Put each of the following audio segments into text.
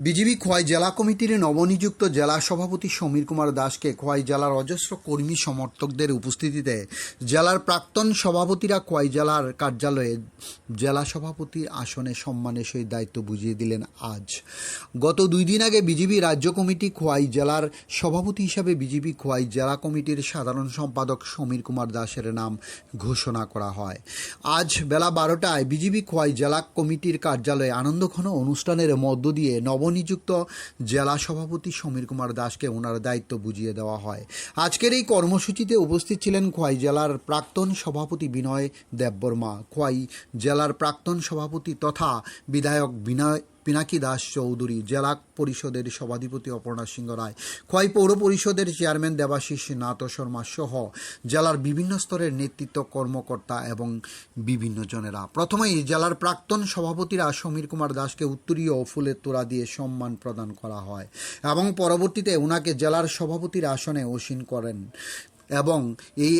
BJP Khowai জেলা কমিটির নবনিযুক্ত জেলা সভাপতি সমীর কুমার দাসকে খোয়াই জেলার অজস্র কর্মী সমর্থকদের উপস্থিতিতে জেলার প্রাক্তন সভাপতিরা খোয়াই জেলার কার্যালয়ে জেলা সভাপতি আসনে সম্মানের সহিত দায়িত্ব বুঝিয়ে দিলেন আজ। গত 2 দিন আগে বিজেপি রাজ্য কমিটি খোয়াই জেলার সভাপতি হিসাবে বিজেপি খোয়াই জেলা কমিটির সাধারণ সম্পাদক সমীর কুমার দাসের নাম ঘোষণা করা হয়। আজ বেলা 12টায় বিজেপি খোয়াই জেলা কমিটির কার্যালয়ে আনন্দঘন অনুষ্ঠানের মধ্য দিয়ে নবনিযুক্ত জেলা সভাপতি সমীর কুমার দাসকে ওনার দায়িত্ব বুঝিয়ে দেওয়া হয়। আজকের এই কর্মসূচিতে উপস্থিত ছিলেন খোয়াই জেলার প্রাক্তন সভাপতি বিনয় দেববর্মা, খোয়াই জেলার প্রাক্তন সভাপতি তথা বিধায়ক পিনাকি দাস চৌধুরী, জেলা পরিষদের সভাধিপতি অপর্ণা সিংহ রায়, খোয়াই পৌর পরিষদের চেয়ারম্যান দেবাশিস নাথ শর্মা সহ জেলার বিভিন্ন স্তরের নেতৃত্ব কর্মকর্তা এবং বিভিন্ন জনেরা। প্রথমেই জেলার প্রাক্তন সভাপতিরা সমীর কুমার দাসকে উত্তরীয় ও ফুলের তোড়া দিয়ে সম্মান প্রদান করা হয় এবং পরবর্তীতে ওনাকে জেলার সভাপতির আসনে আসীন করেন এবং এই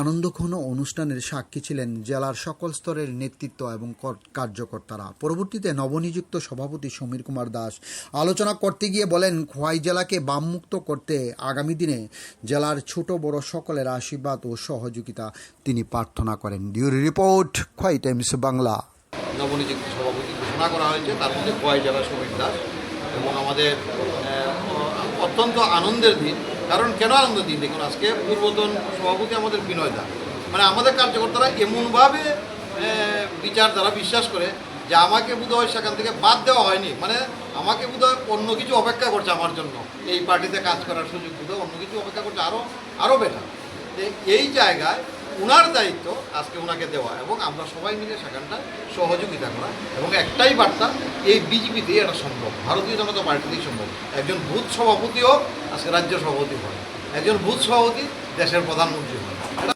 আনন্দঘন অনুষ্ঠানের সাক্ষী ছিলেন জেলার সকল স্তরের নেতৃত্ব এবং কার্যকর্তারা। পরবর্তীতে নবনিযুক্ত সভাপতি সমীর কুমার দাস আলোচনা করতে গিয়ে বলেন, খোয়াই জেলাকে বামমুক্ত করতে আগামী দিনে জেলার ছোট বড় সকলের আশীর্বাদ ও সহযোগিতা তিনি প্রার্থনা করেন। ডিউরি রিপোর্ট, খোয়াই টাইমস বাংলা। নবনিযুক্ত সভাপতি ঘোষণা করা হয়েছে, তার মধ্যে খোয়াই জেলা সমীর দাস, এবং আমাদের অত্যন্ত আনন্দের দিন। কারণ কেন আনন্দের দিন দেখুন, আজকে পূর্বতন সভাপতি আমাদের বিনয় দা, মানে আমাদের কার্যকর্তারা এমনভাবে বিচার দ্বারা বিশ্বাস করে যে আমাকে বোধহয় সেখান থেকে বাদ দেওয়া হয়নি, মানে আমাকে বোধহয় অন্য কিছু অপেক্ষা করছে আমার জন্য, এই পার্টিতে কাজ করার সুযোগ বোধহয় অন্য কিছু অপেক্ষা করছে আরও বেটার। এই জায়গায় ওনার দায়িত্ব আজকে ওনাকে দেওয়া এবং আমরা সবাই মিলে সেখানটা সহযোগিতা করা, এবং একটাই বার্তা, এই বিজেপিতে এটা সম্ভব, ভারতীয় জনতা পার্টিতেই সম্ভব। একজন বুথ সভাপতিও আজকে রাজ্য সভাপতি হয়, একজন বুথ সভাপতি দেশের প্রধানমন্ত্রী হয়।